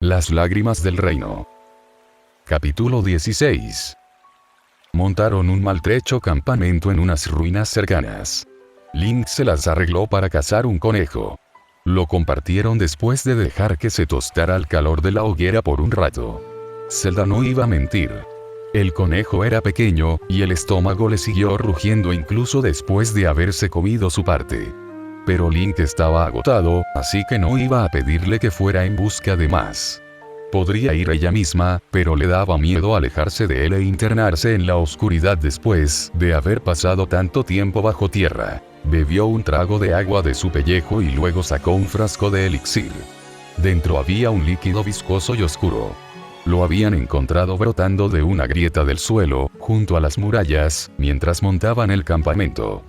Las lágrimas del reino. Capítulo 16. Montaron un maltrecho campamento en unas ruinas cercanas. Link se las arregló para cazar un conejo. Lo compartieron después de dejar que se tostara al calor de la hoguera por un rato. Zelda no iba a mentir. El conejo era pequeño, y el estómago le siguió rugiendo incluso después de haberse comido su parte. Pero Link estaba agotado, así que no iba a pedirle que fuera en busca de más. Podría ir ella misma, pero le daba miedo alejarse de él e internarse en la oscuridad después de haber pasado tanto tiempo bajo tierra. Bebió un trago de agua de su pellejo y luego sacó un frasco de elixir. Dentro había un líquido viscoso y oscuro. Lo habían encontrado brotando de una grieta del suelo, junto a las murallas, mientras montaban el campamento.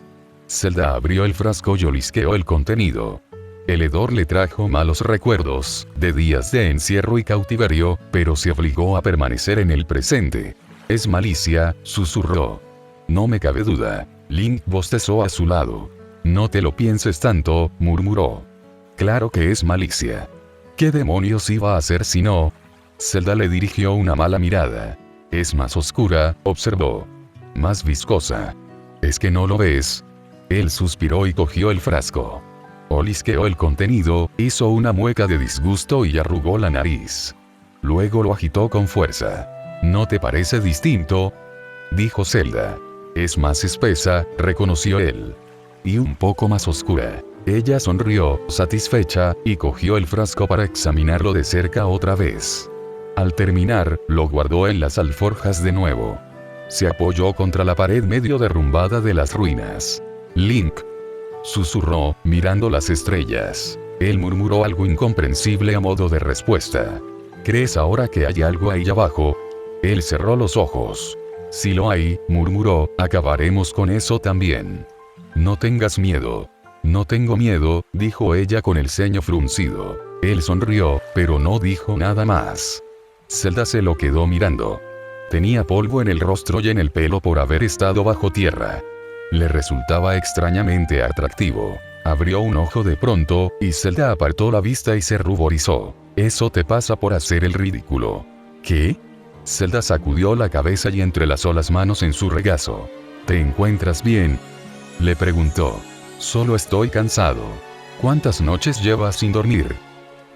Zelda abrió el frasco y olisqueó el contenido. El hedor le trajo malos recuerdos, de días de encierro y cautiverio, pero se obligó a permanecer en el presente. Es malicia, susurró. No me cabe duda. Link bostezó a su lado. No te lo pienses tanto, murmuró. Claro que es malicia. ¿Qué demonios iba a hacer si no? Zelda le dirigió una mala mirada. Es más oscura, observó. Más viscosa. ¿Es que no lo ves? Él suspiró y cogió el frasco. Olisqueó el contenido, hizo una mueca de disgusto y arrugó la nariz. Luego lo agitó con fuerza. ¿No te parece distinto?, dijo Zelda. Es más espesa, reconoció él. Y un poco más oscura. Ella sonrió, satisfecha, y cogió el frasco para examinarlo de cerca otra vez. Al terminar, lo guardó en las alforjas de nuevo. Se apoyó contra la pared medio derrumbada de las ruinas. Link, susurró, mirando las estrellas. Él murmuró algo incomprensible a modo de respuesta. ¿Crees ahora que hay algo ahí abajo? Él cerró los ojos. Si lo hay, murmuró, acabaremos con eso también. No tengas miedo. No tengo miedo, dijo ella con el ceño fruncido. Él sonrió, pero no dijo nada más. Zelda se lo quedó mirando. Tenía polvo en el rostro y en el pelo por haber estado bajo tierra. Le resultaba extrañamente atractivo. Abrió un ojo de pronto, y Zelda apartó la vista y se ruborizó. Eso te pasa por hacer el ridículo. ¿Qué? Zelda sacudió la cabeza y entrelazó las manos en su regazo. ¿Te encuentras bien?, le preguntó. Solo estoy cansado. ¿Cuántas noches llevas sin dormir?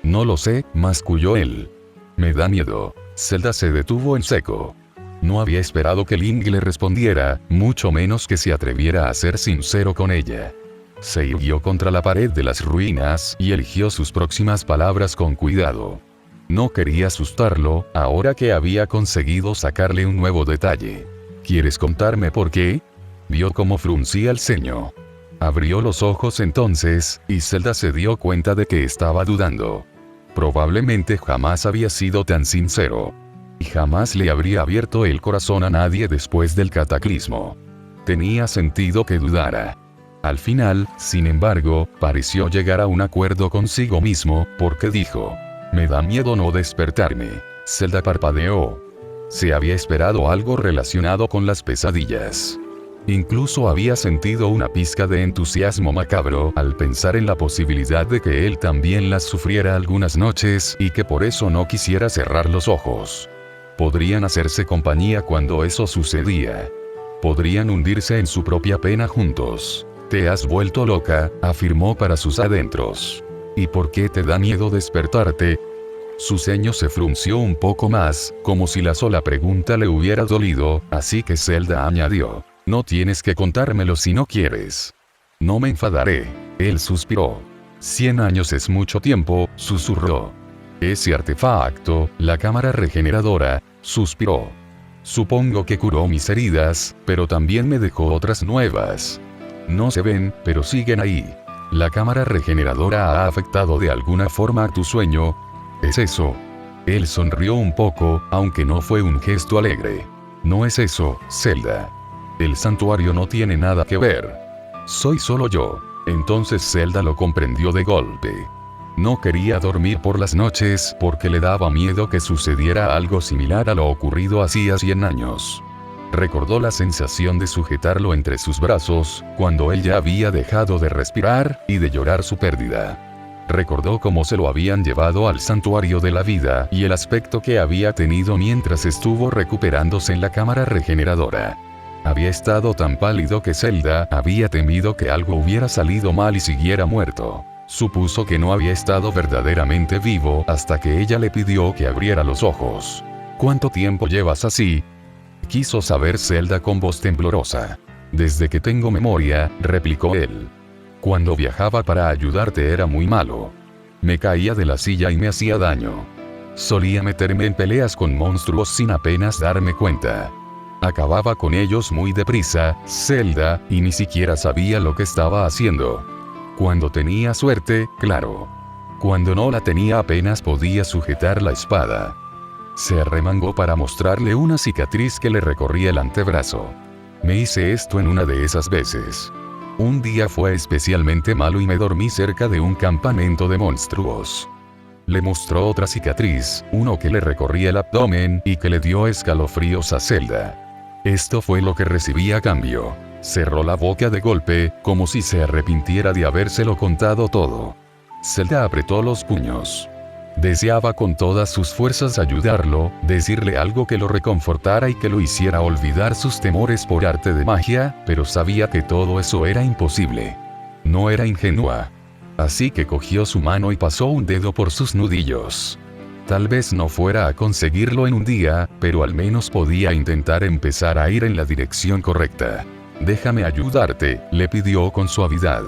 No lo sé, masculló él. Me da miedo. Zelda se detuvo en seco. No había esperado que Link le respondiera, mucho menos que se atreviera a ser sincero con ella. Se irguió contra la pared de las ruinas y eligió sus próximas palabras con cuidado. No quería asustarlo, ahora que había conseguido sacarle un nuevo detalle. ¿Quieres contarme por qué? Vio cómo fruncía el ceño. Abrió los ojos entonces, y Zelda se dio cuenta de que estaba dudando. Probablemente jamás había sido tan sincero. Y jamás le habría abierto el corazón a nadie después del cataclismo. Tenía sentido que dudara. Al final, sin embargo, pareció llegar a un acuerdo consigo mismo, porque dijo: me da miedo no despertarme. Zelda parpadeó. Se había esperado algo relacionado con las pesadillas. Incluso había sentido una pizca de entusiasmo macabro al pensar en la posibilidad de que él también las sufriera algunas noches y que por eso no quisiera cerrar los ojos. Podrían hacerse compañía cuando eso sucedía. Podrían hundirse en su propia pena juntos. Te has vuelto loca, afirmó para sus adentros. ¿Y por qué te da miedo despertarte? Su ceño se frunció un poco más, como si la sola pregunta le hubiera dolido, así que Zelda añadió: no tienes que contármelo si no quieres. No me enfadaré. Él suspiró. 100 años es mucho tiempo, susurró. Ese artefacto, la cámara regeneradora, suspiró. Supongo que curó mis heridas, pero también me dejó otras nuevas. No se ven, pero siguen ahí. La cámara regeneradora ha afectado de alguna forma a tu sueño. ¿Es eso? Él sonrió un poco, aunque no fue un gesto alegre. No es eso, Zelda. El santuario no tiene nada que ver. Soy solo yo. Entonces Zelda lo comprendió de golpe. No quería dormir por las noches porque le daba miedo que sucediera algo similar a lo ocurrido hacía 100 años. Recordó la sensación de sujetarlo entre sus brazos, cuando él ya había dejado de respirar y de llorar su pérdida. Recordó cómo se lo habían llevado al santuario de la vida y el aspecto que había tenido mientras estuvo recuperándose en la cámara regeneradora. Había estado tan pálido que Zelda había temido que algo hubiera salido mal y siguiera muerto. Supuso que no había estado verdaderamente vivo hasta que ella le pidió que abriera los ojos. ¿Cuánto tiempo llevas así?, quiso saber Zelda con voz temblorosa. Desde que tengo memoria, replicó él. Cuando viajaba para ayudarte era muy malo. Me caía de la silla y me hacía daño. Solía meterme en peleas con monstruos sin apenas darme cuenta. Acababa con ellos muy deprisa, Zelda, y ni siquiera sabía lo que estaba haciendo. Cuando tenía suerte, claro. Cuando no la tenía apenas podía sujetar la espada. Se arremangó para mostrarle una cicatriz que le recorría el antebrazo. Me hice esto en una de esas veces. Un día fue especialmente malo y me dormí cerca de un campamento de monstruos. Le mostró otra cicatriz, uno que le recorría el abdomen y que le dio escalofríos a Zelda. Esto fue lo que recibí a cambio. Cerró la boca de golpe, como si se arrepintiera de habérselo contado todo. Zelda apretó los puños. Deseaba con todas sus fuerzas ayudarlo, decirle algo que lo reconfortara y que lo hiciera olvidar sus temores por arte de magia, pero sabía que todo eso era imposible. No era ingenua. Así que cogió su mano y pasó un dedo por sus nudillos. Tal vez no fuera a conseguirlo en un día, pero al menos podía intentar empezar a ir en la dirección correcta. Déjame ayudarte, le pidió con suavidad.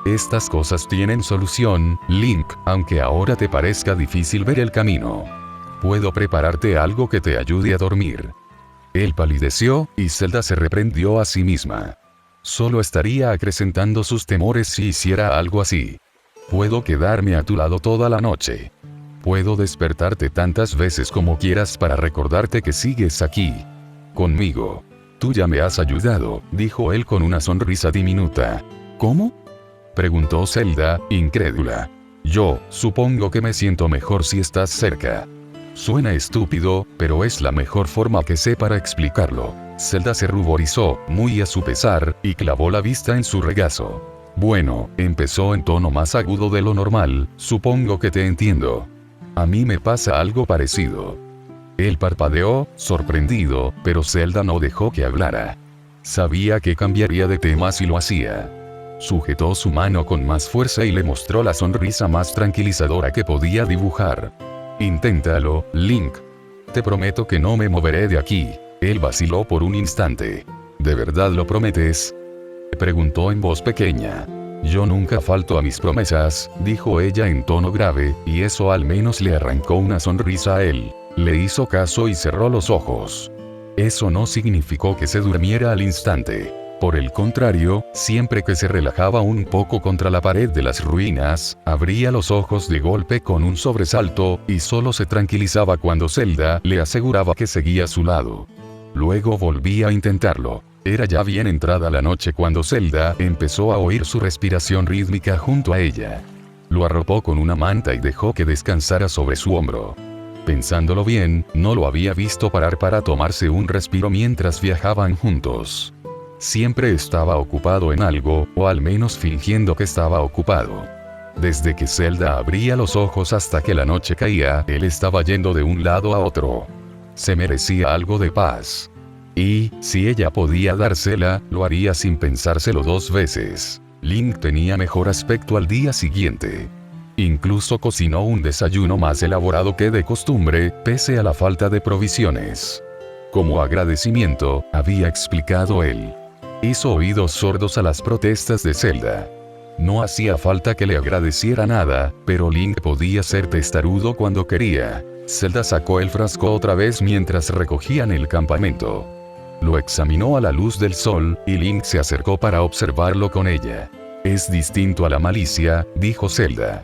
Estas cosas tienen solución, Link, aunque ahora te parezca difícil ver el camino. Puedo prepararte algo que te ayude a dormir. Él palideció, y Zelda se reprendió a sí misma. Solo estaría acrecentando sus temores si hiciera algo así. Puedo quedarme a tu lado toda la noche. Puedo despertarte tantas veces como quieras para recordarte que sigues aquí. Conmigo. Tú ya me has ayudado, dijo él con una sonrisa diminuta. ¿Cómo?, preguntó Zelda, incrédula. Yo, supongo que me siento mejor si estás cerca. Suena estúpido, pero es la mejor forma que sé para explicarlo. Zelda se ruborizó, muy a su pesar, y clavó la vista en su regazo. Bueno, empezó en tono más agudo de lo normal, supongo que te entiendo. A mí me pasa algo parecido. Él parpadeó, sorprendido, pero Zelda no dejó que hablara. Sabía que cambiaría de tema si lo hacía. Sujetó su mano con más fuerza y le mostró la sonrisa más tranquilizadora que podía dibujar. Inténtalo, Link. Te prometo que no me moveré de aquí. Él vaciló por un instante. ¿De verdad lo prometes?, preguntó en voz pequeña. Yo nunca falto a mis promesas, dijo ella en tono grave, y eso al menos le arrancó una sonrisa a él. Le hizo caso y cerró los ojos. Eso no significó que se durmiera al instante. Por el contrario, siempre que se relajaba un poco contra la pared de las ruinas, abría los ojos de golpe con un sobresalto, y solo se tranquilizaba cuando Zelda le aseguraba que seguía a su lado. Luego volvía a intentarlo. Era ya bien entrada la noche cuando Zelda empezó a oír su respiración rítmica junto a ella. Lo arropó con una manta y dejó que descansara sobre su hombro. Pensándolo bien, no lo había visto parar para tomarse un respiro mientras viajaban juntos. Siempre estaba ocupado en algo, o al menos fingiendo que estaba ocupado. Desde que Zelda abría los ojos hasta que la noche caía, él estaba yendo de un lado a otro. Se merecía algo de paz. Y, si ella podía dársela, lo haría sin pensárselo dos veces. Link tenía mejor aspecto al día siguiente. Incluso cocinó un desayuno más elaborado que de costumbre, pese a la falta de provisiones. Como agradecimiento, había explicado él. Hizo oídos sordos a las protestas de Zelda. No hacía falta que le agradeciera nada, pero Link podía ser testarudo cuando quería. Zelda sacó el frasco otra vez mientras recogían el campamento. Lo examinó a la luz del sol, y Link se acercó para observarlo con ella. Es distinto a la malicia, dijo Zelda.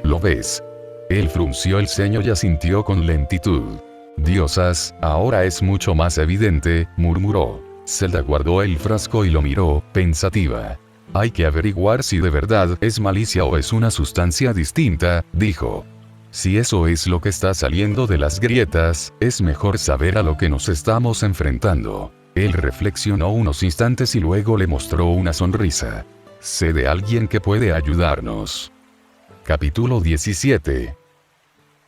¿Lo ves? Él frunció el ceño y asintió con lentitud. Diosas, ahora es mucho más evidente, murmuró. Zelda guardó el frasco y lo miró, pensativa. Hay que averiguar si de verdad es malicia o es una sustancia distinta, dijo. Si eso es lo que está saliendo de las grietas, es mejor saber a lo que nos estamos enfrentando. Él reflexionó unos instantes y luego le mostró una sonrisa. Sé de alguien que puede ayudarnos. Capítulo 17.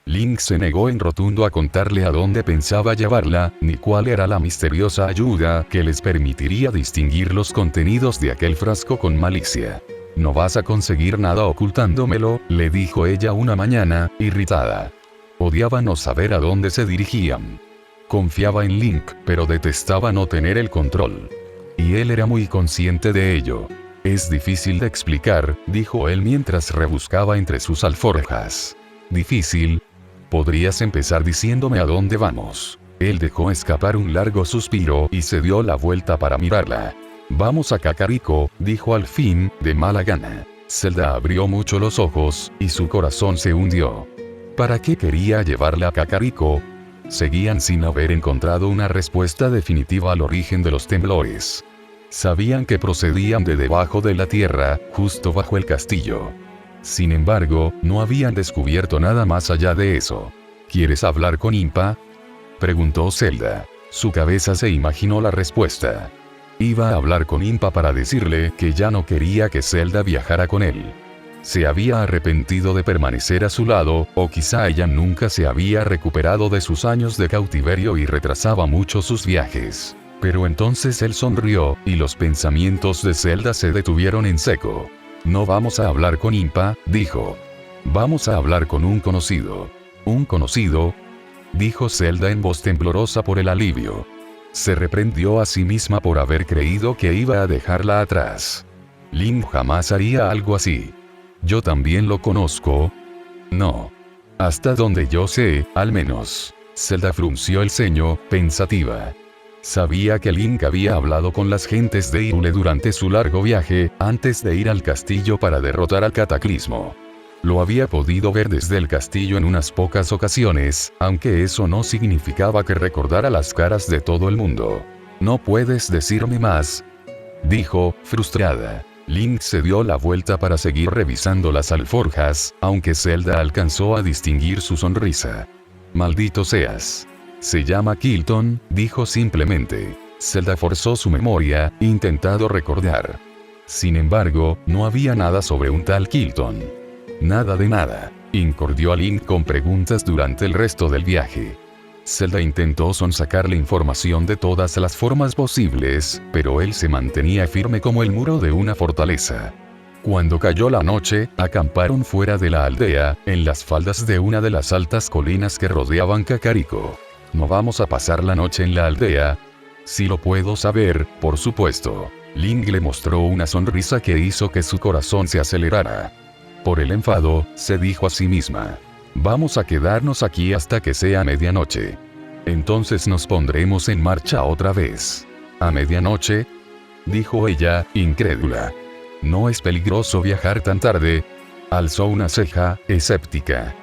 Link se negó en rotundo a contarle a dónde pensaba llevarla, ni cuál era la misteriosa ayuda que les permitiría distinguir los contenidos de aquel frasco con malicia. No vas a conseguir nada ocultándomelo, le dijo ella una mañana, irritada. Odiaba no saber a dónde se dirigían. Confiaba en Link, pero detestaba no tener el control. Y él era muy consciente de ello. Es difícil de explicar, dijo él mientras rebuscaba entre sus alforjas. ¿Difícil? Podrías empezar diciéndome a dónde vamos. Él dejó escapar un largo suspiro y se dio la vuelta para mirarla. Vamos a Kakariko, dijo al fin, de mala gana. Zelda abrió mucho los ojos, y su corazón se hundió. ¿Para qué quería llevarla a Kakariko? Seguían sin haber encontrado una respuesta definitiva al origen de los temblores. Sabían que procedían de debajo de la tierra, justo bajo el castillo. Sin embargo, no habían descubierto nada más allá de eso. ¿Quieres hablar con Impa?, preguntó Zelda. Su cabeza se imaginó la respuesta. Iba a hablar con Impa para decirle que ya no quería que Zelda viajara con él. Se había arrepentido de permanecer a su lado, o quizá ella nunca se había recuperado de sus años de cautiverio y retrasaba mucho sus viajes. Pero entonces él sonrió, y los pensamientos de Zelda se detuvieron en seco. No vamos a hablar con Impa, dijo. Vamos a hablar con un conocido. ¿Un conocido?, dijo Zelda en voz temblorosa por el alivio. Se reprendió a sí misma por haber creído que iba a dejarla atrás. Link jamás haría algo así. ¿Yo también lo conozco? No. Hasta donde yo sé, al menos. Zelda frunció el ceño, pensativa. Sabía que Link había hablado con las gentes de Hyrule durante su largo viaje, antes de ir al castillo para derrotar al cataclismo. Lo había podido ver desde el castillo en unas pocas ocasiones, aunque eso no significaba que recordara las caras de todo el mundo. ¿No puedes decirme más?, dijo, frustrada. Link se dio la vuelta para seguir revisando las alforjas, aunque Zelda alcanzó a distinguir su sonrisa. Maldito seas. Se llama Kilton, dijo simplemente. Zelda forzó su memoria, intentando recordar. Sin embargo, no había nada sobre un tal Kilton. Nada de nada. Incordió a Link con preguntas durante el resto del viaje. Zelda intentó sonsacarle información de todas las formas posibles, pero él se mantenía firme como el muro de una fortaleza. Cuando cayó la noche, acamparon fuera de la aldea, en las faldas de una de las altas colinas que rodeaban Kakariko. ¿No vamos a pasar la noche en la aldea? Si lo puedo saber, por supuesto. Link le mostró una sonrisa que hizo que su corazón se acelerara. Por el enfado, se dijo a sí misma. Vamos a quedarnos aquí hasta que sea medianoche. Entonces nos pondremos en marcha otra vez. ¿A medianoche?, dijo ella, incrédula. ¿No es peligroso viajar tan tarde? Alzó una ceja, escéptica.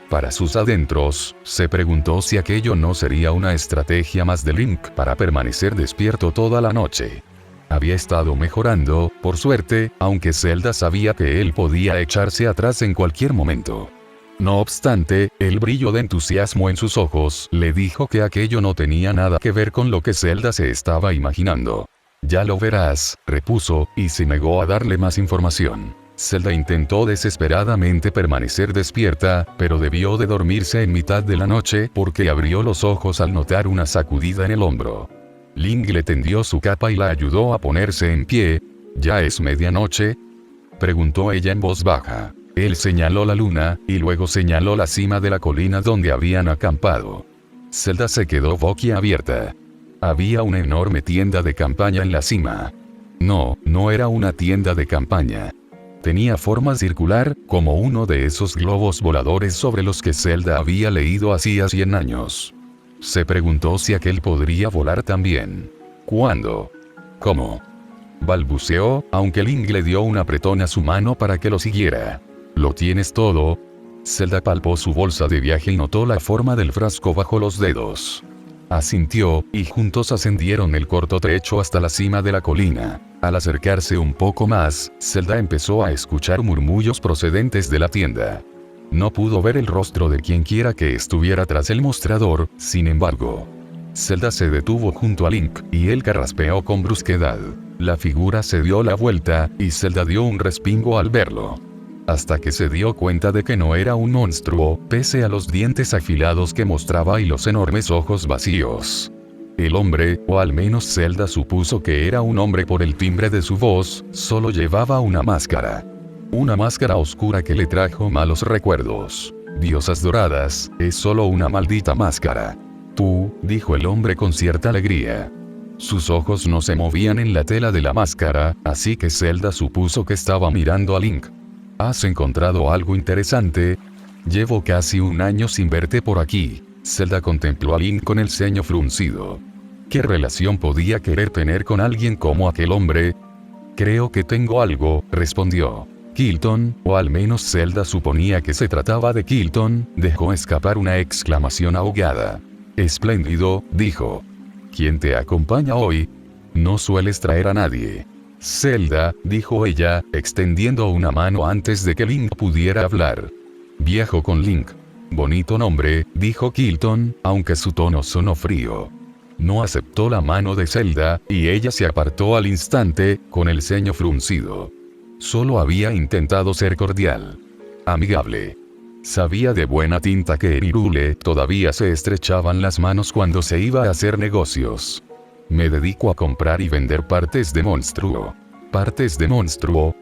Para sus adentros, se preguntó si aquello no sería una estrategia más de Link para permanecer despierto toda la noche. Había estado mejorando, por suerte, aunque Zelda sabía que él podía echarse atrás en cualquier momento. No obstante, el brillo de entusiasmo en sus ojos le dijo que aquello no tenía nada que ver con lo que Zelda se estaba imaginando. Ya lo verás, repuso, y se negó a darle más información. Zelda intentó desesperadamente permanecer despierta, pero debió de dormirse en mitad de la noche porque abrió los ojos al notar una sacudida en el hombro. Link le tendió su capa y la ayudó a ponerse en pie. ¿Ya es medianoche?, preguntó ella en voz baja. Él señaló la luna, y luego señaló la cima de la colina donde habían acampado. Zelda se quedó boquiabierta. Había una enorme tienda de campaña en la cima. No, no era una tienda de campaña. Tenía forma circular, como uno de esos globos voladores sobre los que Zelda había leído hacía 100 años. Se preguntó si aquel podría volar también. ¿Cuándo? ¿Cómo? Balbuceó, aunque Link le dio un apretón a su mano para que lo siguiera. ¿Lo tienes todo? Zelda palpó su bolsa de viaje y notó la forma del frasco bajo los dedos. Asintió, y juntos ascendieron el corto trecho hasta la cima de la colina. Al acercarse un poco más, Zelda empezó a escuchar murmullos procedentes de la tienda. No pudo ver el rostro de quienquiera que estuviera tras el mostrador, sin embargo. Zelda se detuvo junto a Link, y él carraspeó con brusquedad. La figura se dio la vuelta, y Zelda dio un respingo al verlo. hasta que se dio cuenta de que no era un monstruo, pese a los dientes afilados que mostraba y los enormes ojos vacíos. El hombre, o al menos Zelda supuso que era un hombre por el timbre de su voz, solo llevaba una máscara. Una máscara oscura que le trajo malos recuerdos. Diosas doradas, es solo una maldita máscara. Tú, dijo el hombre con cierta alegría. Sus ojos no se movían en la tela de la máscara, así que Zelda supuso que estaba mirando a Link. ¿Has encontrado algo interesante? Llevo casi un año sin verte por aquí. Zelda contempló a Link con el ceño fruncido. ¿Qué relación podía querer tener con alguien como aquel hombre? Creo que tengo algo, respondió. Kilton, o al menos Zelda suponía que se trataba de Kilton, dejó escapar una exclamación ahogada. Espléndido, dijo. ¿Quién te acompaña hoy? No sueles traer a nadie. Zelda, dijo ella, extendiendo una mano antes de que Link pudiera hablar. Viajo con Link. Bonito nombre, dijo Kilton, aunque su tono sonó frío. No aceptó la mano de Zelda, y ella se apartó al instante, con el ceño fruncido. Solo había intentado ser cordial. Amigable. Sabía de buena tinta que en Hyrule todavía se estrechaban las manos cuando se iba a hacer negocios. Me dedico a comprar y vender partes de monstruo. ¿Partes de monstruo?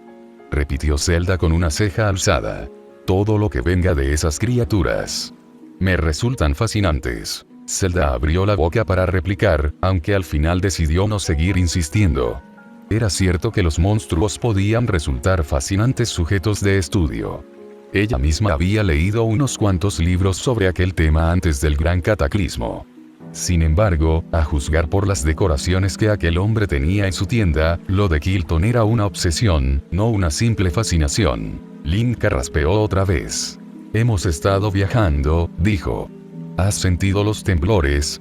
Repitió Zelda con una ceja alzada. Todo lo que venga de esas criaturas. Me resultan fascinantes. Zelda abrió la boca para replicar, aunque al final decidió no seguir insistiendo. Era cierto que los monstruos podían resultar fascinantes sujetos de estudio. Ella misma había leído unos cuantos libros sobre aquel tema antes del gran cataclismo. Sin embargo, a juzgar por las decoraciones que aquel hombre tenía en su tienda, lo de Kilton era una obsesión, no una simple fascinación. Link carraspeó otra vez. Hemos estado viajando, dijo. ¿Has sentido los temblores?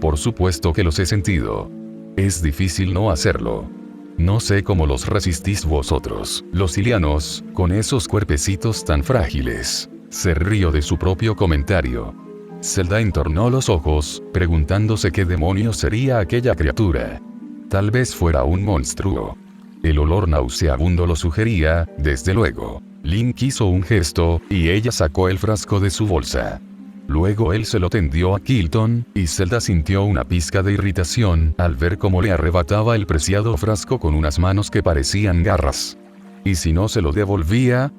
Por supuesto que los he sentido. Es difícil no hacerlo. No sé cómo los resistís vosotros, los ilianos, con esos cuerpecitos tan frágiles. Se rió de su propio comentario. Zelda entornó los ojos, preguntándose qué demonios sería aquella criatura. Tal vez fuera un monstruo. El olor nauseabundo lo sugería, desde luego. Link hizo un gesto, y ella sacó el frasco de su bolsa. Luego él se lo tendió a Kilton, y Zelda sintió una pizca de irritación al ver cómo le arrebataba el preciado frasco con unas manos que parecían garras. ¿Y si no se lo devolvía?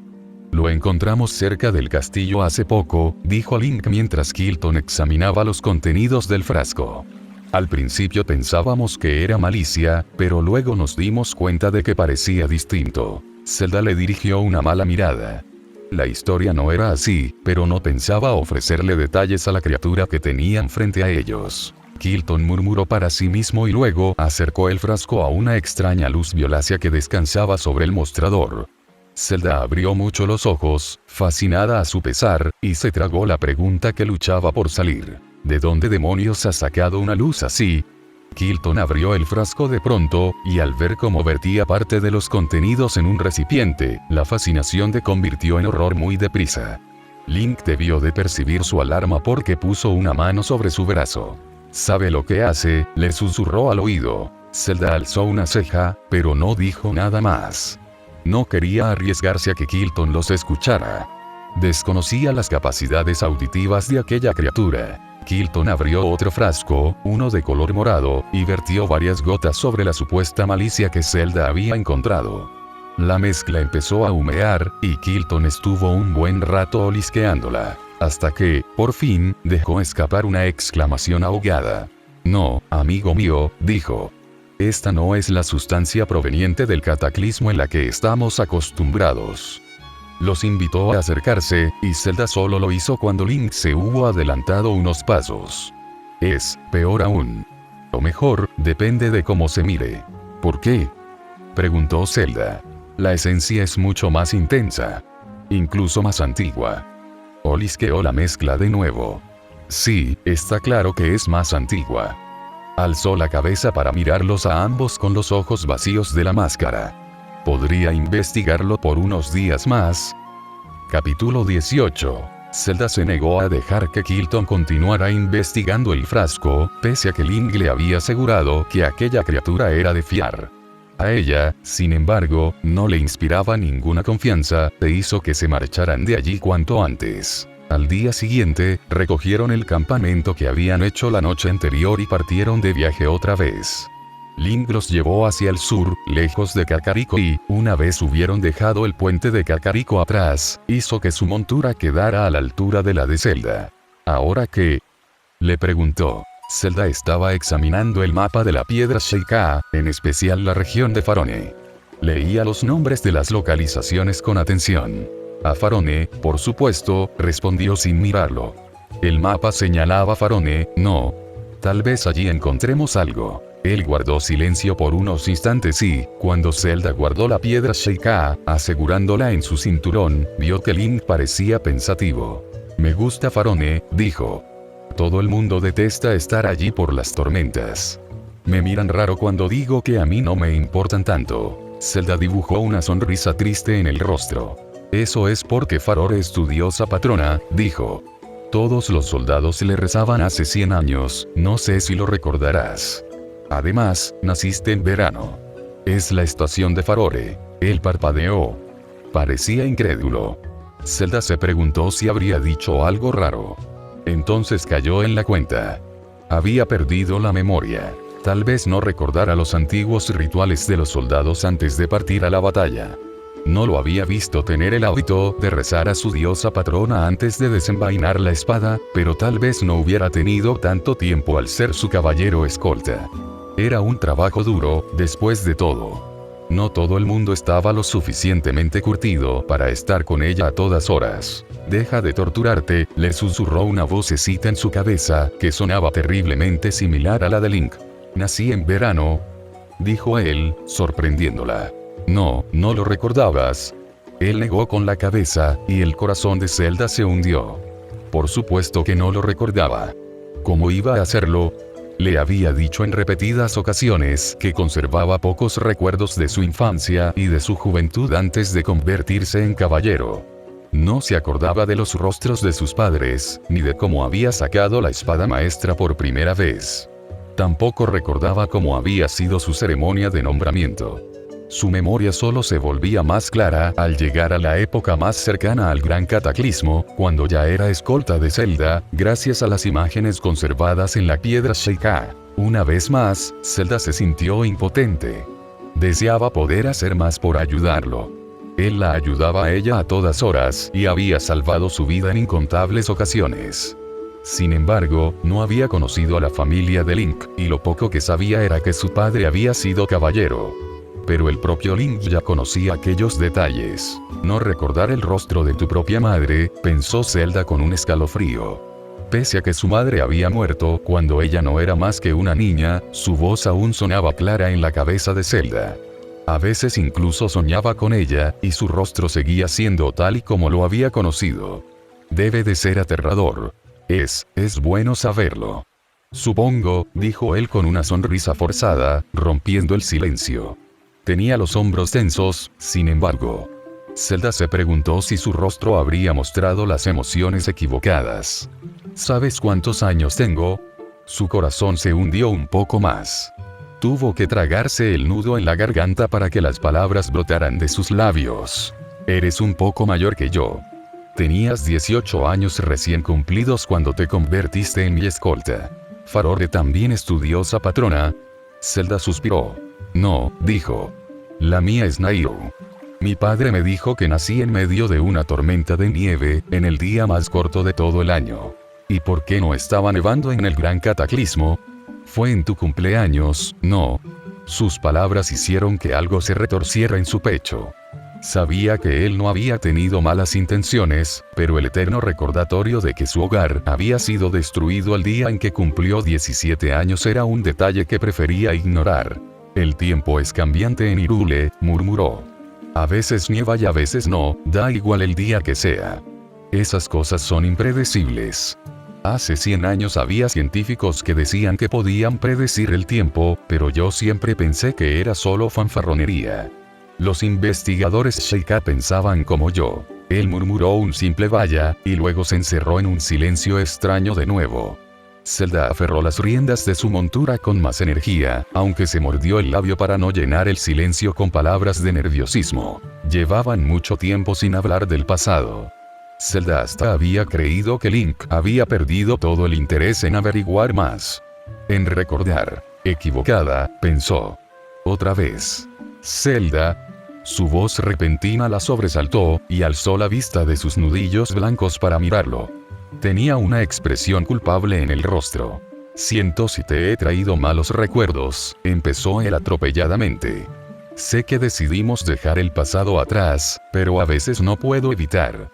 Lo encontramos cerca del castillo hace poco, dijo Link mientras Kilton examinaba los contenidos del frasco. Al principio pensábamos que era malicia, pero luego nos dimos cuenta de que parecía distinto. Zelda le dirigió una mala mirada. La historia no era así, pero no pensaba ofrecerle detalles a la criatura que tenían frente a ellos. Kilton murmuró para sí mismo y luego acercó el frasco a una extraña luz violácea que descansaba sobre el mostrador. Zelda abrió mucho los ojos, fascinada a su pesar, y se tragó la pregunta que luchaba por salir. ¿De dónde demonios ha sacado una luz así? Kilton abrió el frasco de pronto, y al ver cómo vertía parte de los contenidos en un recipiente, la fascinación se convirtió en horror muy deprisa. Link debió de percibir su alarma porque puso una mano sobre su brazo. ¿Sabe lo que hace?, le susurró al oído. Zelda alzó una ceja, pero no dijo nada más. No quería arriesgarse a que Kilton los escuchara. Desconocía las capacidades auditivas de aquella criatura. Kilton abrió otro frasco, uno de color morado, y vertió varias gotas sobre la supuesta malicia que Zelda había encontrado. La mezcla empezó a humear, y Kilton estuvo un buen rato olisqueándola, hasta que, por fin, dejó escapar una exclamación ahogada. No, amigo mío, dijo. Esta no es la sustancia proveniente del cataclismo en la que estamos acostumbrados. Los invitó a acercarse, y Zelda solo lo hizo cuando Link se hubo adelantado unos pasos. Es peor aún. O mejor, depende de cómo se mire. ¿Por qué?, preguntó Zelda. La esencia es mucho más intensa. Incluso más antigua. Olisqueó la mezcla de nuevo. Sí, está claro que es más antigua. Alzó la cabeza para mirarlos a ambos con los ojos vacíos de la máscara. ¿Podría investigarlo por unos días más? Capítulo 18. Zelda se negó a dejar que Kilton continuara investigando el frasco, pese a que Link le había asegurado que aquella criatura era de fiar. A ella, sin embargo, no le inspiraba ninguna confianza, e hizo que se marcharan de allí cuanto antes. Al día siguiente, recogieron el campamento que habían hecho la noche anterior y partieron de viaje otra vez. Link los llevó hacia el sur, lejos de Kakariko y, una vez hubieron dejado el puente de Kakariko atrás, hizo que su montura quedara a la altura de la de Zelda. ¿Ahora qué?, le preguntó. Zelda estaba examinando el mapa de la piedra Sheikah, en especial la región de Farone. Leía los nombres de las localizaciones con atención. A Farone, por supuesto, respondió sin mirarlo. El mapa señalaba Farone, no. Tal vez allí encontremos algo. Él guardó silencio por unos instantes y, cuando Zelda guardó la piedra Sheikah, asegurándola en su cinturón, vio que Link parecía pensativo. Me gusta Farone, dijo. Todo el mundo detesta estar allí por las tormentas. Me miran raro cuando digo que a mí no me importan tanto. Zelda dibujó una sonrisa triste en el rostro. Eso es porque Farore es tu diosa patrona, dijo. Todos los soldados le rezaban hace 100 años, no sé si lo recordarás. Además, naciste en verano. Es la estación de Farore. Él parpadeó. Parecía incrédulo. Zelda se preguntó si habría dicho algo raro. Entonces cayó en la cuenta. Había perdido la memoria. Tal vez no recordara los antiguos rituales de los soldados antes de partir a la batalla. No lo había visto tener el hábito de rezar a su diosa patrona antes de desenvainar la espada, pero tal vez no hubiera tenido tanto tiempo al ser su caballero escolta. Era un trabajo duro, después de todo. No todo el mundo estaba lo suficientemente curtido para estar con ella a todas horas. Deja de torturarte, le susurró una vocecita en su cabeza, que sonaba terriblemente similar a la de Link. Nací en verano, dijo él, sorprendiéndola. No, no lo recordabas. Él negó con la cabeza, y el corazón de Zelda se hundió. Por supuesto que no lo recordaba. ¿Cómo iba a hacerlo? Le había dicho en repetidas ocasiones que conservaba pocos recuerdos de su infancia y de su juventud antes de convertirse en caballero. No se acordaba de los rostros de sus padres, ni de cómo había sacado la espada maestra por primera vez. Tampoco recordaba cómo había sido su ceremonia de nombramiento. Su memoria solo se volvía más clara al llegar a la época más cercana al gran cataclismo, cuando ya era escolta de Zelda, gracias a las imágenes conservadas en la piedra Sheikah. Una vez más, Zelda se sintió impotente. Deseaba poder hacer más por ayudarlo. Él la ayudaba a ella a todas horas y había salvado su vida en incontables ocasiones. Sin embargo, no había conocido a la familia de Link, y lo poco que sabía era que su padre había sido caballero. Pero el propio Link ya conocía aquellos detalles. No recordar el rostro de tu propia madre, pensó Zelda con un escalofrío. Pese a que su madre había muerto cuando ella no era más que una niña, su voz aún sonaba clara en la cabeza de Zelda. A veces incluso soñaba con ella, y su rostro seguía siendo tal y como lo había conocido. Debe de ser aterrador. Es bueno saberlo. Supongo, dijo él con una sonrisa forzada, rompiendo el silencio. Tenía los hombros tensos, sin embargo. Zelda se preguntó si su rostro habría mostrado las emociones equivocadas. ¿Sabes cuántos años tengo? Su corazón se hundió un poco más. Tuvo que tragarse el nudo en la garganta para que las palabras brotaran de sus labios. Eres un poco mayor que yo. Tenías 18 años recién cumplidos cuando te convertiste en mi escolta. Farore también es tu diosa patrona. Zelda suspiró. No, dijo. La mía es Nairu. Mi padre me dijo que nací en medio de una tormenta de nieve, en el día más corto de todo el año. ¿Y por qué no estaba nevando en el gran cataclismo? Fue en tu cumpleaños, ¿no? Sus palabras hicieron que algo se retorciera en su pecho. Sabía que él no había tenido malas intenciones, pero el eterno recordatorio de que su hogar había sido destruido el día en que cumplió 17 años era un detalle que prefería ignorar. El tiempo es cambiante en Hyrule, murmuró. A veces nieva y a veces no, da igual el día que sea. Esas cosas son impredecibles. Hace 100 años había científicos que decían que podían predecir el tiempo, pero yo siempre pensé que era solo fanfarronería. Los investigadores Sheikah pensaban como yo. Él murmuró un simple vaya, y luego se encerró en un silencio extraño de nuevo. Zelda aferró las riendas de su montura con más energía, aunque se mordió el labio para no llenar el silencio con palabras de nerviosismo. Llevaban mucho tiempo sin hablar del pasado. Zelda hasta había creído que Link había perdido todo el interés en averiguar más. En recordar. Equivocada, pensó. Otra vez. Zelda. Su voz repentina la sobresaltó, y alzó la vista de sus nudillos blancos para mirarlo. Tenía una expresión culpable en el rostro. Siento si te he traído malos recuerdos, empezó él atropelladamente. Sé que decidimos dejar el pasado atrás, pero a veces no puedo evitar.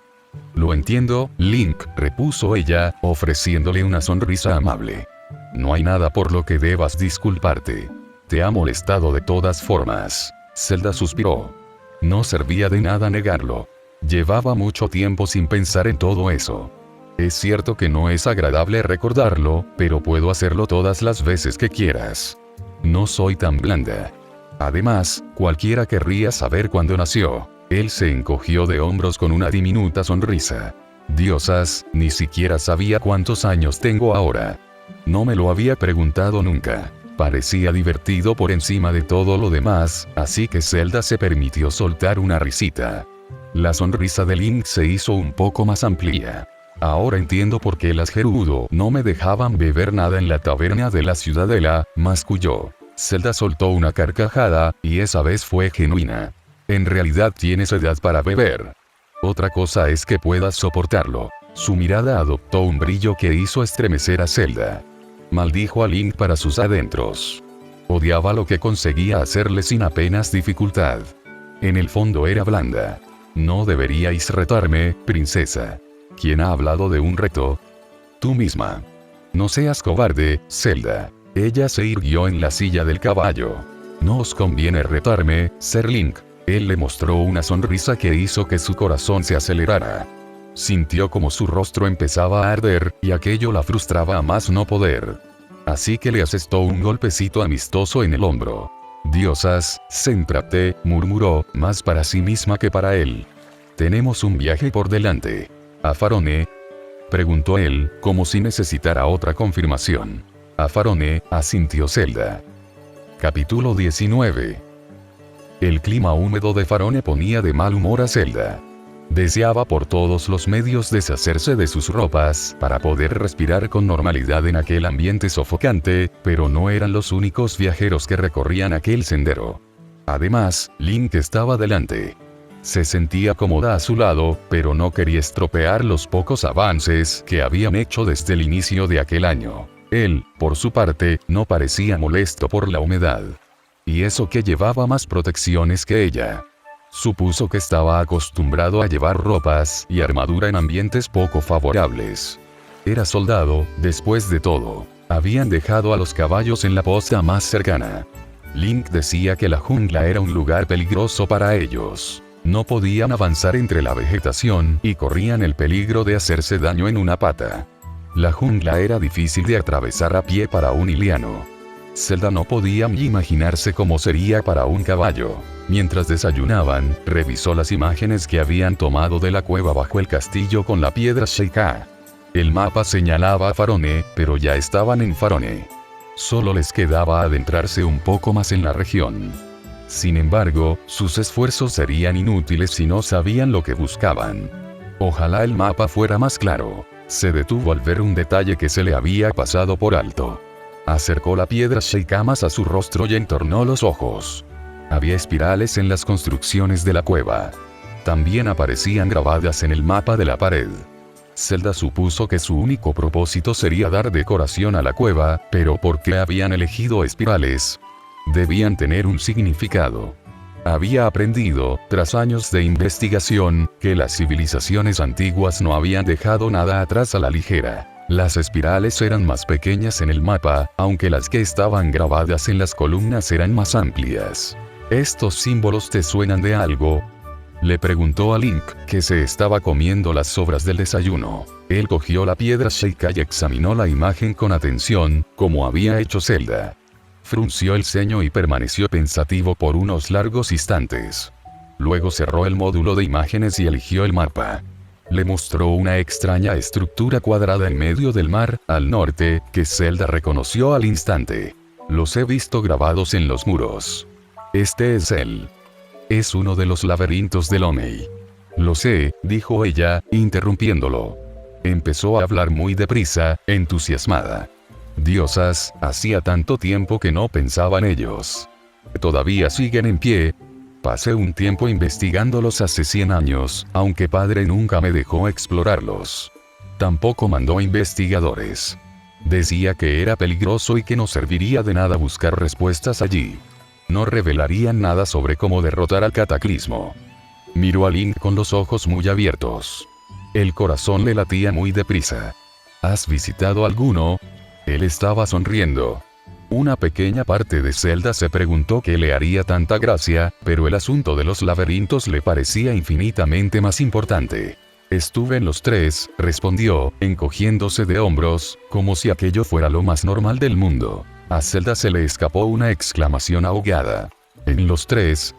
Lo entiendo, Link, repuso ella, ofreciéndole una sonrisa amable. No hay nada por lo que debas disculparte. Te ha molestado de todas formas. Zelda suspiró. No servía de nada negarlo. Llevaba mucho tiempo sin pensar en todo eso. Es cierto que no es agradable recordarlo, pero puedo hacerlo todas las veces que quieras. No soy tan blanda. Además, cualquiera querría saber cuándo nació. Él se encogió de hombros con una diminuta sonrisa. Diosas, ni siquiera sabía cuántos años tengo ahora. No me lo había preguntado nunca. Parecía divertido por encima de todo lo demás, así que Zelda se permitió soltar una risita. La sonrisa de Link se hizo un poco más amplia. Ahora entiendo por qué las Gerudo no me dejaban beber nada en la taberna de la ciudadela, masculló. Zelda soltó una carcajada, y esa vez fue genuina. En realidad tienes edad para beber. Otra cosa es que puedas soportarlo. Su mirada adoptó un brillo que hizo estremecer a Zelda. Maldijo a Link para sus adentros. Odiaba lo que conseguía hacerle sin apenas dificultad. En el fondo era blanda. No deberíais retarme, princesa. ¿Quién ha hablado de un reto? Tú misma. No seas cobarde, Zelda. Ella se irguió en la silla del caballo. No os conviene retarme, Ser Link. Él le mostró una sonrisa que hizo que su corazón se acelerara. Sintió como su rostro empezaba a arder, y aquello la frustraba a más no poder. Así que le asestó un golpecito amistoso en el hombro. Diosas, céntrate, murmuró, más para sí misma que para él. Tenemos un viaje por delante. ¿A Farone? Preguntó él, como si necesitara otra confirmación. A Farone, asintió Zelda. Capítulo 19. El clima húmedo de Farone ponía de mal humor a Zelda. Deseaba por todos los medios deshacerse de sus ropas, para poder respirar con normalidad en aquel ambiente sofocante, pero no eran los únicos viajeros que recorrían aquel sendero. Además, Link estaba delante. Se sentía cómoda a su lado, pero no quería estropear los pocos avances que habían hecho desde el inicio de aquel año. Él, por su parte, no parecía molesto por la humedad. Y eso que llevaba más protecciones que ella. Supuso que estaba acostumbrado a llevar ropas y armadura en ambientes poco favorables. Era soldado, después de todo. Habían dejado a los caballos en la posta más cercana. Link decía que la jungla era un lugar peligroso para ellos. No podían avanzar entre la vegetación y corrían el peligro de hacerse daño en una pata. La jungla era difícil de atravesar a pie para un hiliano. Zelda no podía imaginarse cómo sería para un caballo. Mientras desayunaban, revisó las imágenes que habían tomado de la cueva bajo el castillo con la piedra Sheikah. El mapa señalaba a Farone, pero ya estaban en Farone. Solo les quedaba adentrarse un poco más en la región. Sin embargo, sus esfuerzos serían inútiles si no sabían lo que buscaban. Ojalá el mapa fuera más claro. Se detuvo al ver un detalle que se le había pasado por alto. Acercó la piedra Sheikah más a su rostro y entornó los ojos. Había espirales en las construcciones de la cueva. También aparecían grabadas en el mapa de la pared. Zelda supuso que su único propósito sería dar decoración a la cueva, pero ¿por qué habían elegido espirales? Debían tener un significado. Había aprendido, tras años de investigación, que las civilizaciones antiguas no habían dejado nada atrás a la ligera. Las espirales eran más pequeñas en el mapa, aunque las que estaban grabadas en las columnas eran más amplias. ¿Estos símbolos te suenan de algo? Le preguntó a Link, que se estaba comiendo las sobras del desayuno. Él cogió la piedra Sheikah y examinó la imagen con atención, como había hecho Zelda. Frunció el ceño y permaneció pensativo por unos largos instantes. Luego cerró el módulo de imágenes y eligió el mapa. Le mostró una extraña estructura cuadrada en medio del mar, al norte, que Zelda reconoció al instante. Los he visto grabados en los muros. Este es él. Es uno de los laberintos del Omei. Lo sé, dijo ella, interrumpiéndolo. Empezó a hablar muy deprisa, entusiasmada. Diosas, hacía tanto tiempo que no pensaba en ellos. Todavía siguen en pie. Pasé un tiempo investigándolos hace 100 años, aunque padre nunca me dejó explorarlos. Tampoco mandó investigadores. Decía que era peligroso y que no serviría de nada buscar respuestas allí. No revelarían nada sobre cómo derrotar al cataclismo. Miró a Link con los ojos muy abiertos. El corazón le latía muy deprisa. ¿Has visitado alguno? Él estaba sonriendo. Una pequeña parte de Zelda se preguntó qué le haría tanta gracia, pero el asunto de los laberintos le parecía infinitamente más importante. Estuve en los 3, respondió, encogiéndose de hombros, como si aquello fuera lo más normal del mundo. A Zelda se le escapó una exclamación ahogada. ¿En los 3?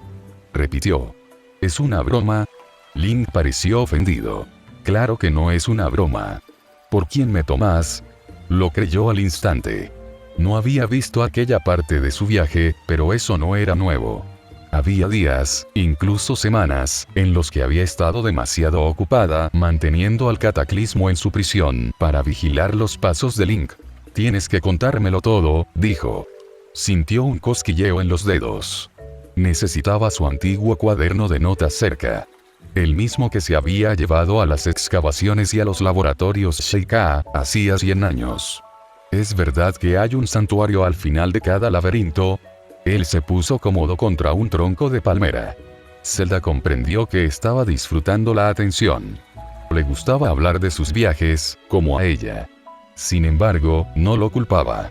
Repitió. ¿Es una broma? Link pareció ofendido. Claro que no es una broma. ¿Por quién me tomas? Lo creyó al instante. No había visto aquella parte de su viaje, pero eso no era nuevo. Había días, incluso semanas, en los que había estado demasiado ocupada manteniendo al cataclismo en su prisión para vigilar los pasos de Link. Tienes que contármelo todo, dijo. Sintió un cosquilleo en los dedos. Necesitaba su antiguo cuaderno de notas cerca. El mismo que se había llevado a las excavaciones y a los laboratorios Sheikah hacía 100 años. ¿Es verdad que hay un santuario al final de cada laberinto? Él se puso cómodo contra un tronco de palmera. Zelda comprendió que estaba disfrutando la atención. Le gustaba hablar de sus viajes, como a ella. Sin embargo, no lo culpaba.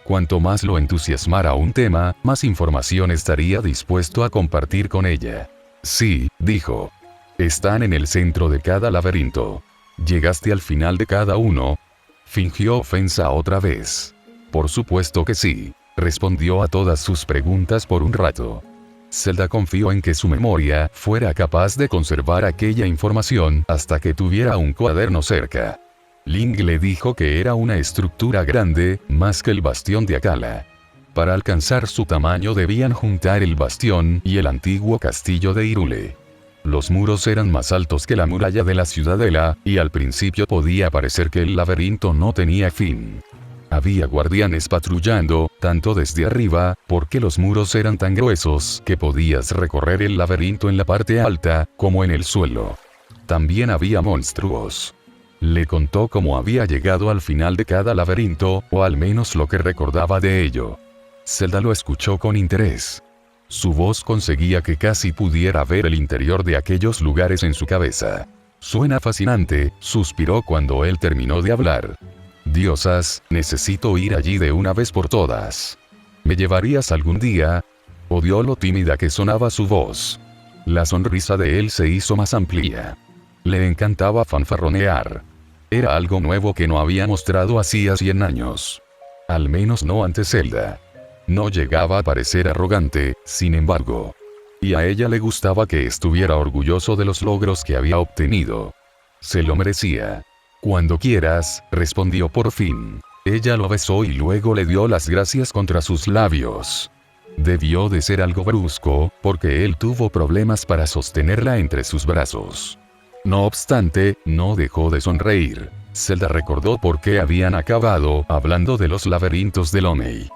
Cuanto más lo entusiasmara un tema, más información estaría dispuesto a compartir con ella. Sí, dijo. Están en el centro de cada laberinto. ¿Llegaste al final de cada uno? Fingió ofensa otra vez. Por supuesto que sí. Respondió a todas sus preguntas por un rato. Zelda confió en que su memoria fuera capaz de conservar aquella información hasta que tuviera un cuaderno cerca. Link le dijo que era una estructura grande, más que el bastión de Akala. Para alcanzar su tamaño debían juntar el bastión y el antiguo castillo de Hyrule. Los muros eran más altos que la muralla de la ciudadela, y al principio podía parecer que el laberinto no tenía fin. Había guardianes patrullando, tanto desde arriba, porque los muros eran tan gruesos que podías recorrer el laberinto en la parte alta, como en el suelo. También había monstruos. Le contó cómo había llegado al final de cada laberinto, o al menos lo que recordaba de ello. Zelda lo escuchó con interés. Su voz conseguía que casi pudiera ver el interior de aquellos lugares en su cabeza. Suena fascinante, suspiró cuando él terminó de hablar. Diosas, necesito ir allí de una vez por todas. ¿Me llevarías algún día? Odió lo tímida que sonaba su voz. La sonrisa de él se hizo más amplia. Le encantaba fanfarronear. Era algo nuevo que no había mostrado hacía 100 años. Al menos no ante Zelda. No llegaba a parecer arrogante, sin embargo. Y a ella le gustaba que estuviera orgulloso de los logros que había obtenido. Se lo merecía. Cuando quieras, respondió por fin. Ella lo besó y luego le dio las gracias contra sus labios. Debió de ser algo brusco, porque él tuvo problemas para sostenerla entre sus brazos. No obstante, no dejó de sonreír. Zelda recordó por qué habían acabado hablando de los laberintos del Omei.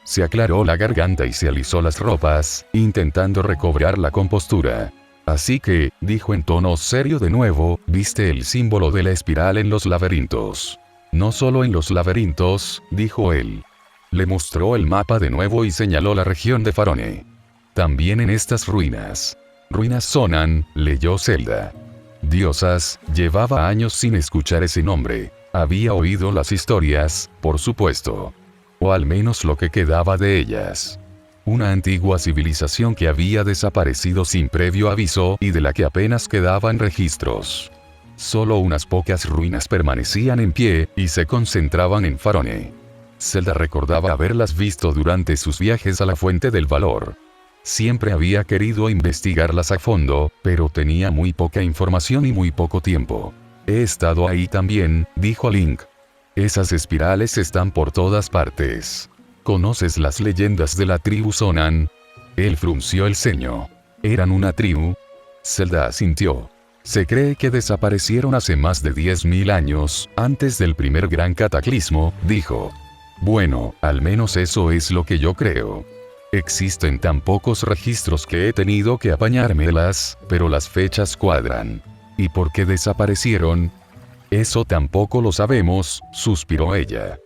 Se aclaró la garganta y se alisó las ropas, intentando recobrar la compostura. Así que, dijo en tono serio de nuevo, ¿viste el símbolo de la espiral en los laberintos? No solo en los laberintos, dijo él. Le mostró el mapa de nuevo y señaló la región de Farone. También en estas ruinas. Ruinas Sonan, leyó Zelda. Diosas, llevaba años sin escuchar ese nombre. Había oído las historias, por supuesto. O al menos lo que quedaba de ellas. Una antigua civilización que había desaparecido sin previo aviso y de la que apenas quedaban registros. Solo unas pocas ruinas permanecían en pie, y se concentraban en Farone. Zelda recordaba haberlas visto durante sus viajes a la Fuente del Valor. Siempre había querido investigarlas a fondo, pero tenía muy poca información y muy poco tiempo. He estado ahí también, dijo Link. Esas espirales están por todas partes. ¿Conoces las leyendas de la tribu Sonan? Él frunció el ceño. ¿Eran una tribu? Zelda asintió. Se cree que desaparecieron hace más de 10.000 años, antes del primer gran cataclismo, dijo. Bueno, al menos eso es lo que yo creo. Existen tan pocos registros que he tenido que apañármelas, pero las fechas cuadran. ¿Y por qué desaparecieron? Eso tampoco lo sabemos, suspiró ella.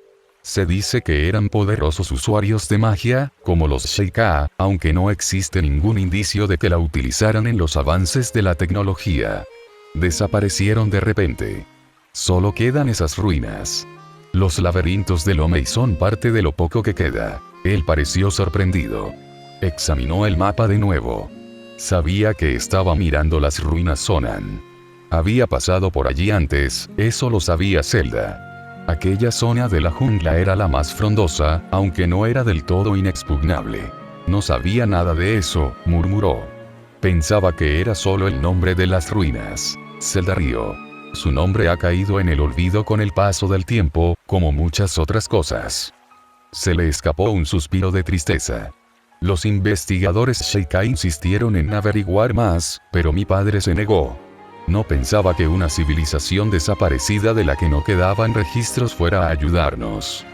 Se dice que eran poderosos usuarios de magia, como los Sheikah, aunque no existe ningún indicio de que la utilizaran en los avances de la tecnología. Desaparecieron de repente. Solo quedan esas ruinas. Los laberintos del Omei son parte de lo poco que queda. Él pareció sorprendido. Examinó el mapa de nuevo. Sabía que estaba mirando las ruinas Sonan. Había pasado por allí antes, eso lo sabía Zelda. Aquella zona de la jungla era la más frondosa, aunque no era del todo inexpugnable. No sabía nada de eso, murmuró. Pensaba que era solo el nombre de las ruinas. Zelda rió. Su nombre ha caído en el olvido con el paso del tiempo, como muchas otras cosas. Se le escapó un suspiro de tristeza. Los investigadores Sheikah insistieron en averiguar más, pero mi padre se negó. No pensaba que una civilización desaparecida de la que no quedaban registros fuera a ayudarnos.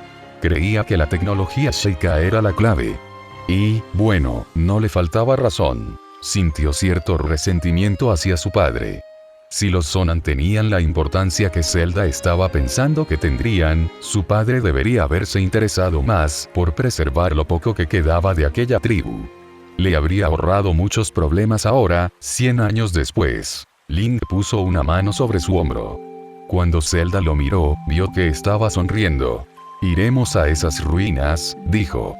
Creía que la tecnología Sheikah era la clave. Y, bueno, no le faltaba razón. Sintió cierto resentimiento hacia su padre. Si los Sonan tenían la importancia que Zelda estaba pensando que tendrían, su padre debería haberse interesado más por preservar lo poco que quedaba de aquella tribu. Le habría ahorrado muchos problemas ahora, 100 años después. Link puso una mano sobre su hombro. Cuando Zelda lo miró, vio que estaba sonriendo. Iremos a esas ruinas, dijo.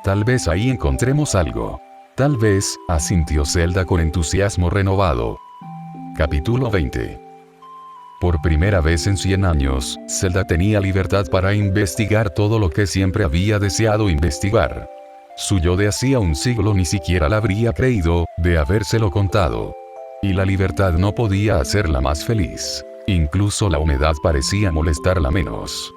Tal vez ahí encontremos algo. Tal vez, asintió Zelda con entusiasmo renovado. Capítulo 20. Por primera vez en 100 años, Zelda tenía libertad para investigar todo lo que siempre había deseado investigar. Su yo de hacía un siglo ni siquiera la habría creído, de habérselo contado. Y la libertad no podía hacerla más feliz. Incluso la humedad parecía molestarla menos.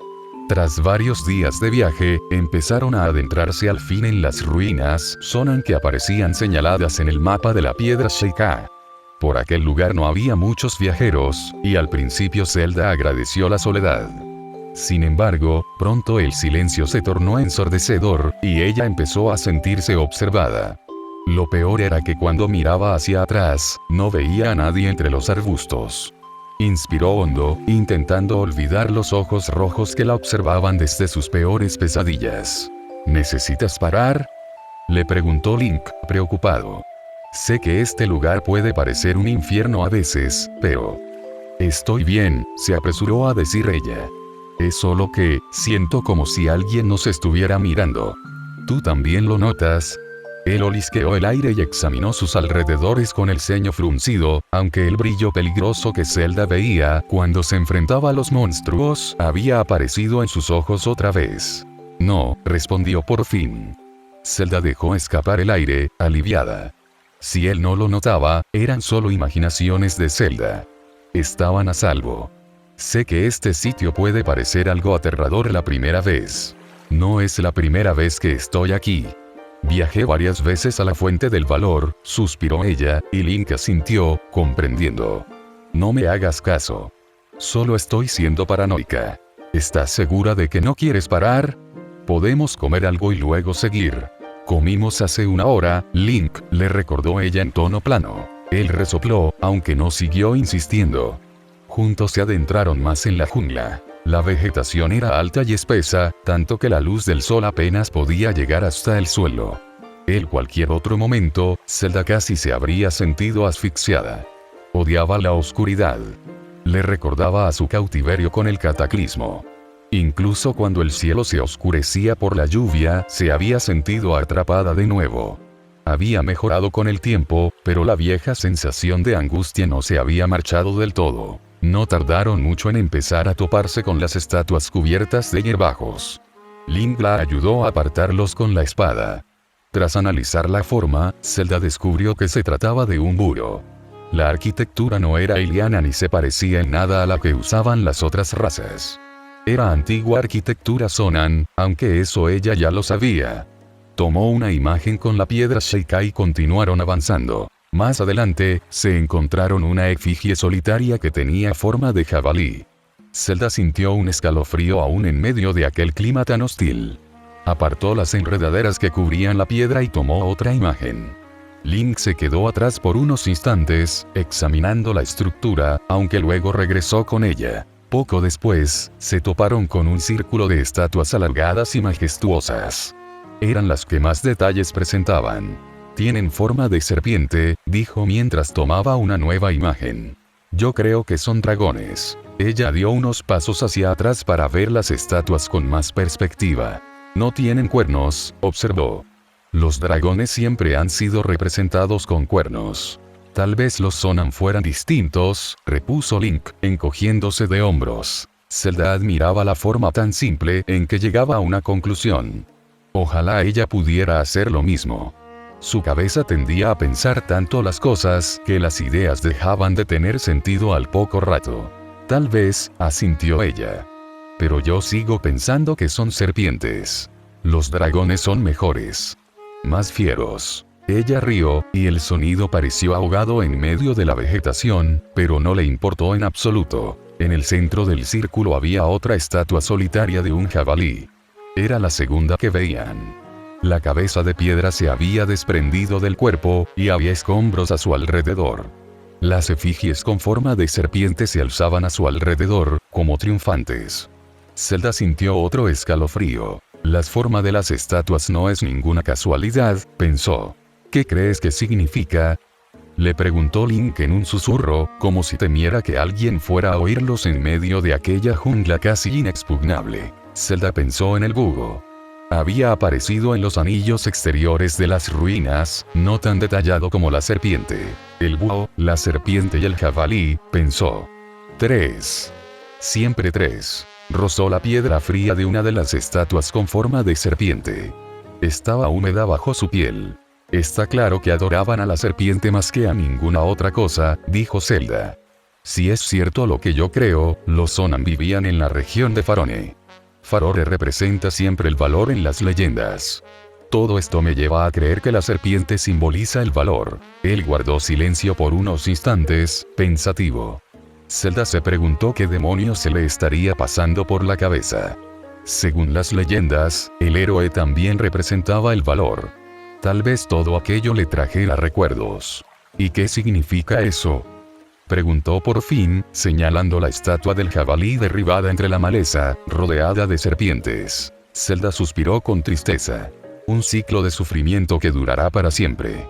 Tras varios días de viaje, empezaron a adentrarse al fin en las ruinas Sonan que aparecían señaladas en el mapa de la piedra Sheikah. Por aquel lugar no había muchos viajeros, y al principio Zelda agradeció la soledad. Sin embargo, pronto el silencio se tornó ensordecedor, y ella empezó a sentirse observada. Lo peor era que cuando miraba hacia atrás, no veía a nadie entre los arbustos. Inspiró hondo, intentando olvidar los ojos rojos que la observaban desde sus peores pesadillas. ¿Necesitas parar?, le preguntó Link, preocupado. Sé que este lugar puede parecer un infierno a veces, pero... Estoy bien, se apresuró a decir ella. Es solo que, siento como si alguien nos estuviera mirando. ¿Tú también lo notas? Él olisqueó el aire y examinó sus alrededores con el ceño fruncido, aunque el brillo peligroso que Zelda veía cuando se enfrentaba a los monstruos había aparecido en sus ojos otra vez. No, respondió por fin. Zelda dejó escapar el aire, aliviada. Si él no lo notaba, eran solo imaginaciones de Zelda. Estaban a salvo. Sé que este sitio puede parecer algo aterrador la primera vez. No es la primera vez que estoy aquí. Viajé varias veces a la Fuente del Valor, suspiró ella, y Link asintió, comprendiendo. No me hagas caso. Solo estoy siendo paranoica. ¿Estás segura de que no quieres parar? Podemos comer algo y luego seguir. Comimos hace una hora, Link, le recordó ella en tono plano. Él resopló, aunque no siguió insistiendo. Juntos se adentraron más en la jungla. La vegetación era alta y espesa, tanto que la luz del sol apenas podía llegar hasta el suelo. En cualquier otro momento, Zelda casi se habría sentido asfixiada. Odiaba la oscuridad. Le recordaba a su cautiverio con el cataclismo. Incluso cuando el cielo se oscurecía por la lluvia, se había sentido atrapada de nuevo. Había mejorado con el tiempo, pero la vieja sensación de angustia no se había marchado del todo. No tardaron mucho en empezar a toparse con las estatuas cubiertas de hierbajos. Link la ayudó a apartarlos con la espada. Tras analizar la forma, Zelda descubrió que se trataba de un búho. La arquitectura no era alien ni se parecía en nada a la que usaban las otras razas. Era antigua arquitectura Sonan, aunque eso ella ya lo sabía. Tomó una imagen con la piedra Sheikah y continuaron avanzando. Más adelante, se encontraron una efigie solitaria que tenía forma de jabalí. Zelda sintió un escalofrío aún en medio de aquel clima tan hostil. Apartó las enredaderas que cubrían la piedra y tomó otra imagen. Link se quedó atrás por unos instantes, examinando la estructura, aunque luego regresó con ella. Poco después, se toparon con un círculo de estatuas alargadas y majestuosas. Eran las que más detalles presentaban. Tienen forma de serpiente, dijo mientras tomaba una nueva imagen. Yo creo que son dragones. Ella dio unos pasos hacia atrás para ver las estatuas con más perspectiva. No tienen cuernos, observó. Los dragones siempre han sido representados con cuernos. Tal vez los Sonan fueran distintos, repuso Link, encogiéndose de hombros. Zelda admiraba la forma tan simple en que llegaba a una conclusión. Ojalá ella pudiera hacer lo mismo. Su cabeza tendía a pensar tanto las cosas que las ideas dejaban de tener sentido al poco rato. Tal vez, asintió ella. Pero yo sigo pensando que son serpientes. Los dragones son mejores. Más fieros. Ella rió, y el sonido pareció ahogado en medio de la vegetación, pero no le importó en absoluto. En el centro del círculo había otra estatua solitaria de un jabalí. Era la segunda que veían. La cabeza de piedra se había desprendido del cuerpo, y había escombros a su alrededor. Las efigies con forma de serpiente se alzaban a su alrededor, como triunfantes. Zelda sintió otro escalofrío. La forma de las estatuas no es ninguna casualidad, pensó. ¿Qué crees que significa? Le preguntó Link en un susurro, como si temiera que alguien fuera a oírlos en medio de aquella jungla casi inexpugnable. Zelda pensó en el búho. Había aparecido en los anillos exteriores de las ruinas, no tan detallado como la serpiente. El búho, la serpiente y el jabalí, pensó. 3. Siempre 3. Rozó la piedra fría de una de las estatuas con forma de serpiente. Estaba húmeda bajo su piel. Está claro que adoraban a la serpiente más que a ninguna otra cosa, dijo Zelda. Si es cierto lo que yo creo, los Sonan vivían en la región de Farone. Farore representa siempre el valor en las leyendas. Todo esto me lleva a creer que la serpiente simboliza el valor. Él guardó silencio por unos instantes, pensativo. Zelda se preguntó qué demonios se le estaría pasando por la cabeza. Según las leyendas, el héroe también representaba el valor. Tal vez todo aquello le trajera recuerdos. ¿Y qué significa eso? Preguntó por fin, señalando la estatua del jabalí derribada entre la maleza, rodeada de serpientes. Zelda suspiró con tristeza. Un ciclo de sufrimiento que durará para siempre.